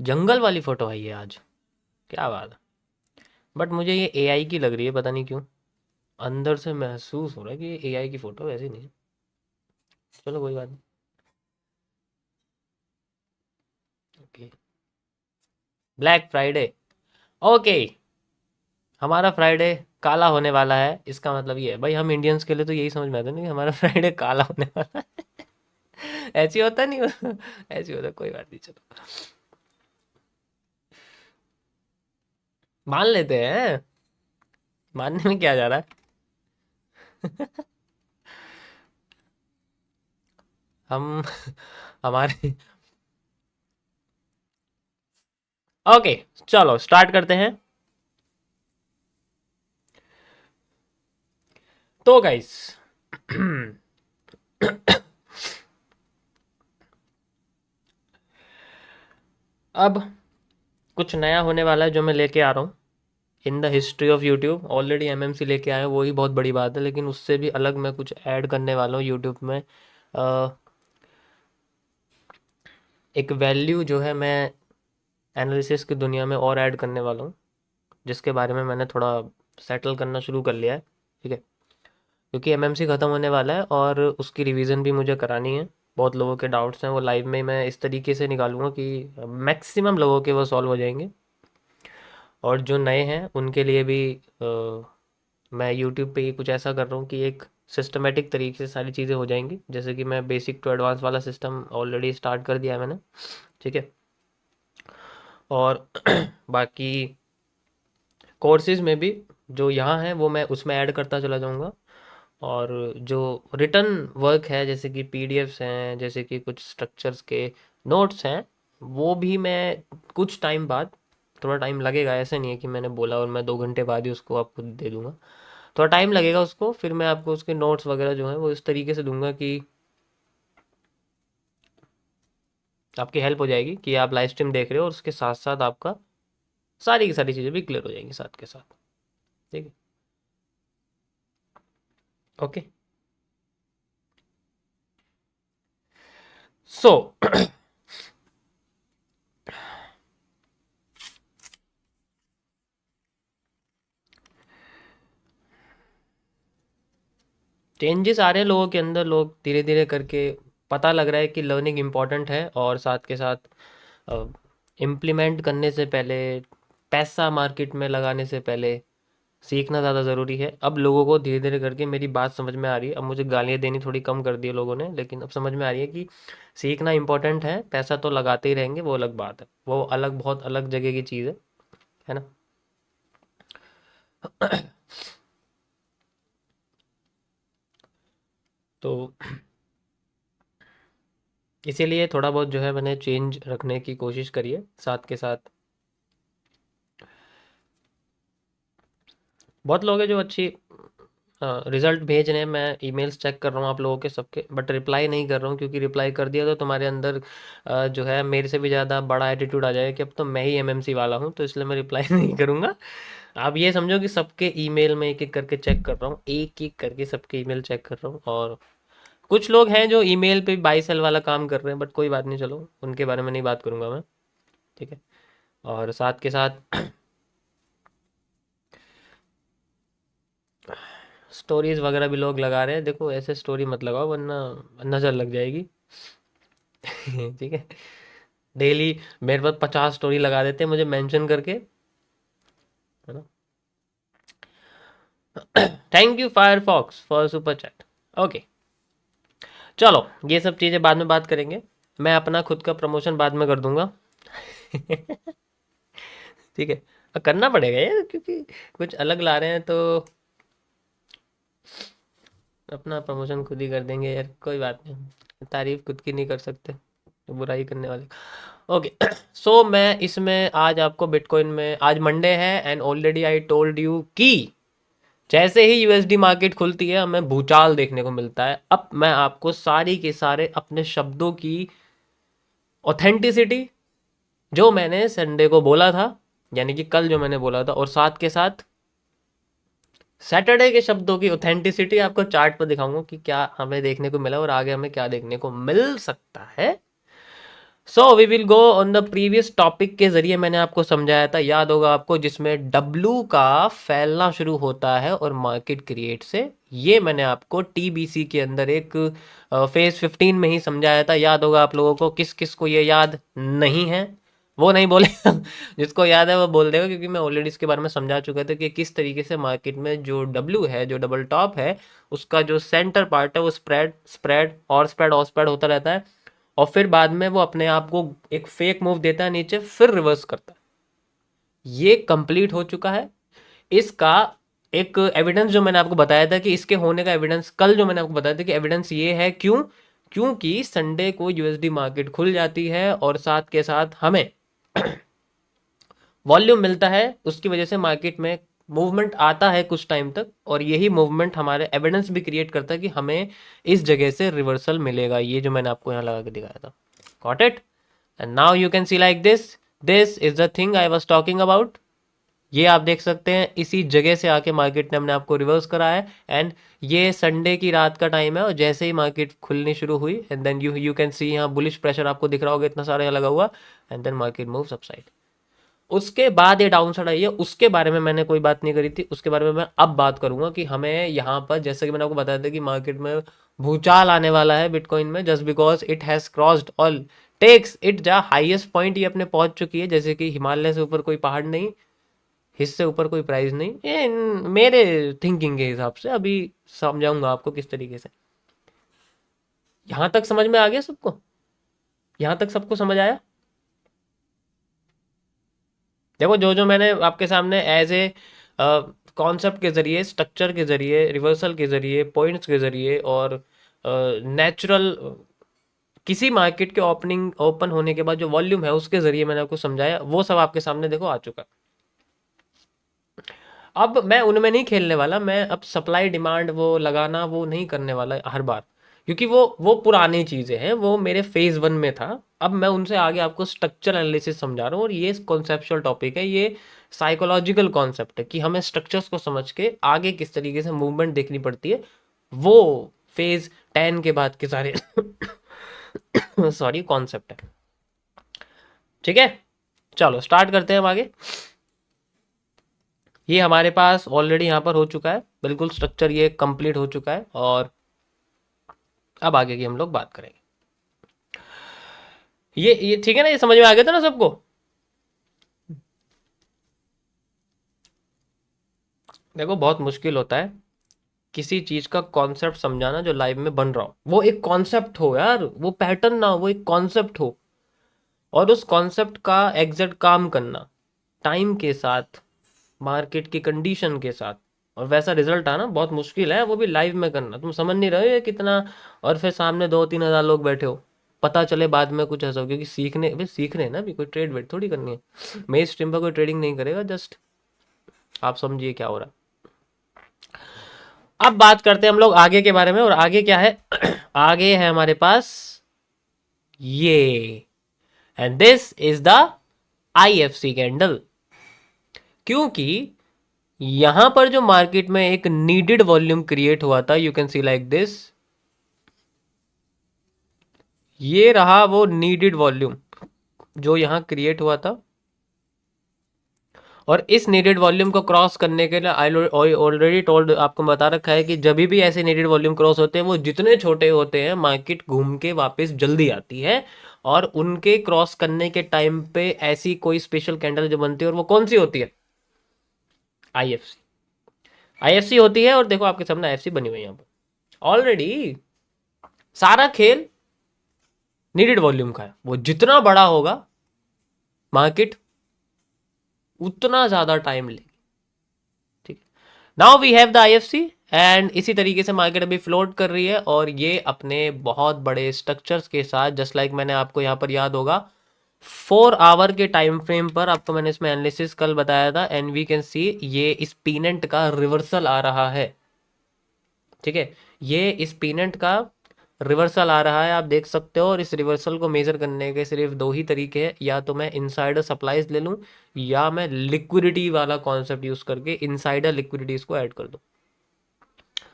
जंगल वाली फोटो आई है आज, क्या बात है। बट मुझे ये एआई की लग रही है, पता नहीं क्यों। अंदर से महसूस हो रहा है कि ये एआई की फोटो वैसी नहीं है। चलो कोई बात नहीं। ओके। Black Friday. ओके। हमारा फ्राइडे काला होने वाला है, इसका मतलब ये है भाई, हम इंडियंस के लिए तो यही समझ में आता है ना कि हमारा फ्राइडे काला होने वाला है। ऐसी होता नहीं। ऐसी होता, कोई बात नहीं, चलो मान लेते हैं। मानने में क्या जा रहा है। हम हमारे ओके, चलो स्टार्ट करते हैं। तो गाइस, अब कुछ नया होने वाला है जो मैं लेके आ रहा हूँ in the history of YouTube. Already MMC लेके आए हैं, वो ही बहुत बड़ी बात है, लेकिन उससे भी अलग मैं कुछ ऐड करने वाला हूँ यूट्यूब में। अ, एक वैल्यू जो है मैं एनालिसिस की दुनिया में और ऐड करने वाला हूँ, जिसके बारे में मैंने थोड़ा सेटल करना शुरू कर लिया है। ठीक है, क्योंकि एमएमसी ख़त्म होने वाला है और उसकी रिवीजन भी मुझे करानी है। बहुत लोगों के डाउट्स हैं, वो लाइव में मैं इस तरीके से निकालूंगा कि मैक्सिमम लोगों के वो सॉल्व हो जाएंगे। और जो नए हैं उनके लिए भी मैं यूट्यूब पे ही कुछ ऐसा कर रहा हूँ कि एक सिस्टमेटिक तरीके से सारी चीज़ें हो जाएंगी। जैसे कि मैं बेसिक टू एडवांस वाला सिस्टम ऑलरेडी स्टार्ट कर दिया है मैंने। ठीक है। और बाकी कोर्सेज में भी जो यहाँ है वो मैं उसमें ऐड करता चला जाऊँगा। और जो रिटर्न वर्क है, जैसे कि पीडीएफ्स हैं, जैसे कि कुछ स्ट्रक्चर्स के नोट्स हैं, वो भी मैं कुछ टाइम बाद, थोड़ा टाइम लगेगा, ऐसे नहीं है कि मैंने बोला और मैं 2 घंटे बाद ही उसको आपको दे दूंगा। थोड़ा टाइम लगेगा उसको, फिर मैं आपको उसके नोट्स वगैरह जो हैं वो इस तरीके से दूंगा कि आपकी हेल्प हो जाएगी कि आप लाइव स्ट्रीम देख रहे हो और उसके साथ साथ आपका सारी की सारी चीज़ें भी क्लियर हो जाएंगी साथ के साथ। ठीक है। ओके। सो चेंजेस आ रहे हैं लोगों के अंदर, लोग धीरे धीरे करके पता लग रहा है कि लर्निंग इम्पॉर्टेंट है, और साथ के साथ इम्प्लीमेंट करने से पहले, पैसा मार्केट में लगाने से पहले सीखना ज़्यादा ज़रूरी है। अब लोगों को धीरे धीरे करके मेरी बात समझ में आ रही है। अब मुझे गालियाँ देनी थोड़ी कम कर दी है लोगों ने, लेकिन अब समझ में आ रही है कि सीखना इम्पोर्टेंट है। पैसा तो लगाते ही रहेंगे, वो अलग बात है, वो अलग, बहुत अलग जगह की चीज़ है ना। तो इसीलिए थोड़ा बहुत जो है मैंने चेंज रखने की कोशिश करी है। साथ के साथ बहुत लोग हैं जो अच्छी रिजल्ट भेज रहे हैं। मैं ईमेल्स चेक कर रहा हूँ आप लोगों के सबके, बट रिप्लाई नहीं कर रहा हूँ, क्योंकि रिप्लाई कर दिया तो तुम्हारे अंदर जो है मेरे से भी ज़्यादा बड़ा एटीट्यूड आ जाएगा कि अब तो मैं ही एमएमसी वाला हूँ, तो इसलिए मैं रिप्लाई नहीं करूँगा। आप ये समझो कि सबके ईमेल में एक एक करके चेक कर रहा हूँ, एक एक करके सबके ईमेल चेक कर रहा हूँ। और कुछ लोग हैं जो ईमेल पे 22 साल वाला काम कर रहे हैं, बट कोई बात नहीं, चलो उनके बारे में नहीं बात करूँगा मैं। ठीक है। और साथ के साथ स्टोरीज वगैरह भी लोग लगा रहे हैं, देखो ऐसे स्टोरी मत लगाओ वरना नज़र लग जाएगी। ठीक है। डेली मेरे पास 50 स्टोरी लगा देते हैं मुझे मेंशन करके, है ना। Thank you Firefox for super chat. Okay, चलो ये सब चीज़ें बाद में बात करेंगे। मैं अपना खुद का प्रमोशन बाद में कर दूंगा। ठीक है। करना पड़ेगा यार, क्योंकि कुछ अलग ला रहे हैं तो अपना प्रमोशन खुद ही कर देंगे यार, कोई बात नहीं, तारीफ खुद की नहीं कर सकते तो बुराई करने वाले। ओके। सो मैं इसमें आज आपको बिटकॉइन में, आज मंडे है and already I told you कि जैसे ही यूएसडी मार्केट खुलती है हमें भूचाल देखने को मिलता है। अब मैं आपको सारी के सारे अपने शब्दों की ऑथेंटिसिटी, जो मैंने संडे को बोला था, यानी कि कल जो मैंने बोला था, और साथ के साथ सैटरडे के शब्दों की ऑथेंटिसिटी आपको चार्ट पर दिखाऊंगा कि क्या हमें देखने को मिला और आगे हमें क्या देखने को मिल सकता है। So we will go on the previous topic के जरिए मैंने आपको समझाया था, याद होगा आपको, जिसमें डब्लू का फैलना शुरू होता है और मार्केट क्रिएट से। ये मैंने आपको टीबीसी के अंदर एक फेज 15 में ही समझाया था, याद होगा आप लोगों को। किस किस को ये याद नहीं है वो नहीं बोले जिसको याद है वो बोल देगा, क्योंकि मैं ऑलरेडी इसके बारे में समझा चुका था कि किस तरीके से मार्केट में जो डब्लू है, जो डबल टॉप है, उसका जो सेंटर पार्ट है वो स्प्रेड स्प्रेड और स्प्रेड और स्प्रेड होता रहता है, और फिर बाद में वो अपने आप को एक फेक मूव देता है नीचे, फिर रिवर्स करता है। ये कंप्लीट हो चुका है। इसका एक एविडेंस जो मैंने आपको बताया था कि इसके होने का एविडेंस, कल जो मैंने आपको बताया था कि एविडेंस ये है, क्यों? क्योंकि संडे को यूएसडी मार्केट खुल जाती है और साथ के साथ हमें वॉल्यूम मिलता है, उसकी वजह से मार्केट में मूवमेंट आता है कुछ टाइम तक, और यही मूवमेंट हमारे एविडेंस भी क्रिएट करता है कि हमें इस जगह से रिवर्सल मिलेगा, ये जो मैंने आपको यहाँ लगा के दिखाया था। Got it? And now you can C like this is the thing I was talking about. ये आप देख सकते हैं, इसी जगह से आके मार्केट ने हमने आपको रिवर्स करा है, एंड ये संडे की रात का टाइम है, और जैसे ही मार्केट खुलनी शुरू हुई, and then you can see यहाँ बुलिश प्रेशर आपको दिख रहा होगा, इतना सारा यहाँ लगा हुआ, and then market moves upside. उसके बाद ये डाउन साइड आई है, उसके बारे में मैंने कोई बात नहीं करी थी, उसके बारे में मैं अब बात करूंगा कि हमें यहाँ पर, जैसे कि मैंने आपको बताया था कि मार्केट में भूचाल आने वाला है बिटकॉइन में, just because it has crossed all takes it the highest point, ये अपने पहुंच चुकी है, जैसे कि हिमालय से ऊपर कोई पहाड़ नहीं, हिस्से ऊपर कोई प्राइस नहीं, ये मेरे थिंकिंग के हिसाब से। अभी समझाऊंगा आपको किस तरीके से। यहां तक समझ में आ गया सबको? यहां तक सबको समझ आया? देखो, जो जो मैंने आपके सामने एज ए कॉन्सेप्ट के जरिए, स्ट्रक्चर के जरिए, रिवर्सल के जरिए, पॉइंट्स के जरिए, और नेचुरल किसी मार्केट के ओपन होने के बाद जो वॉल्यूम है उसके जरिए मैंने आपको समझाया, वो सब आपके सामने देखो आ चुका। अब मैं उनमें नहीं खेलने वाला, मैं अब सप्लाई डिमांड वो लगाना वो नहीं करने वाला हर बार, क्योंकि वो पुरानी चीज़ें हैं, वो मेरे फेज 1 में था। अब मैं उनसे आगे आपको स्ट्रक्चर एनालिसिस समझा रहा हूँ, और ये कॉन्सेप्चुअल टॉपिक है, ये साइकोलॉजिकल कॉन्सेप्ट है कि हमें स्ट्रक्चर्स को समझ के आगे किस तरीके से मूवमेंट देखनी पड़ती है, वो फेज 10 के बाद के सारे सॉरी कॉन्सेप्ट है। ठीक है, चलो स्टार्ट करते हैं हम आगे। ये हमारे पास ऑलरेडी यहाँ पर हो चुका है, बिल्कुल स्ट्रक्चर ये कंप्लीट हो चुका है, और अब आगे की हम लोग बात करेंगे। ये ठीक है ना? ये समझ में आ गया था ना सबको? देखो, बहुत मुश्किल होता है किसी चीज का कॉन्सेप्ट समझाना जो लाइव में बन रहा हो, वो एक कॉन्सेप्ट हो यार, वो पैटर्न ना हो, वो एक कॉन्सेप्ट हो, और उस कॉन्सेप्ट का एग्जैक्ट काम करना टाइम के साथ, मार्केट की कंडीशन के साथ, और वैसा रिजल्ट आना बहुत मुश्किल है, वो भी लाइव में करना। तुम समझ नहीं रहे हो ये कितना, और फिर सामने 2-3 हज़ार लोग बैठे हो, पता चले बाद में कुछ ऐसा हो, क्योंकि सीखने भाई सीख रहे हैं ना, भी कोई ट्रेड वेड थोड़ी करनी है, मेन स्ट्रीम पर कोई ट्रेडिंग नहीं करेगा, जस्ट आप समझिए क्या हो रहा है। अब बात करते हैं हम लोग आगे के बारे में, और आगे क्या है? आगे है हमारे पास ये, and this is the IFC candle, क्योंकि यहां पर जो मार्केट में एक नीडेड वॉल्यूम क्रिएट हुआ था, you can C like this, ये रहा वो नीडेड वॉल्यूम जो यहां क्रिएट हुआ था, और इस नीडेड वॉल्यूम को क्रॉस करने के लिए आई ऑलरेडी टोल्ड, आपको बता रखा है कि जब भी ऐसे नीडेड वॉल्यूम क्रॉस होते हैं, वो जितने छोटे होते हैं, मार्केट घूम के वापस जल्दी आती है, और उनके क्रॉस करने के टाइम पे ऐसी कोई स्पेशल कैंडल जो बनती है, और वो कौन सी होती है? आईएफसी। आईएफसी होती है, और देखो आपके सामने आईएफसी बनी हुई है यहाँ पर ऑलरेडी। सारा खेल नीडेड वॉल्यूम का है, वो जितना बड़ा होगा मार्केट उतना ज्यादा टाइम लेगी। ठीक है, now we have the IFC, and इसी तरीके से मार्केट अभी फ्लोट कर रही है, और ये अपने बहुत बड़े स्ट्रक्चर्स के साथ, जस्ट लाइक मैंने आपको यहाँ पर याद होगा 4 आवर के टाइम फ्रेम पर आपको मैंने इसमें एनालिसिस कल बताया था, एंड वी कैन सी ये इस पीनेंट का रिवर्सल आ रहा है। ठीक है, ये इस पीनेंट का रिवर्सल आ रहा है, आप देख सकते हो, और इस रिवर्सल को मेजर करने के सिर्फ 2 ही तरीके हैं, या तो मैं इनसाइडर सप्लाईज ले लूँ, या मैं लिक्विडिटी वाला कॉन्सेप्ट यूज करके इनसाइडर लिक्विडिटी इसको ऐड कर दूँ।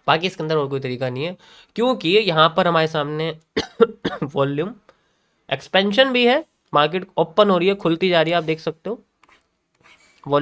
बाकी इसके अंदर और कोई तरीका नहीं है, क्योंकि यहाँ पर हमारे सामने वॉल्यूम एक्सपेंशन भी है, मार्केट ओपन हो रही है, खुलती जा रही है, आप देख सकते हो।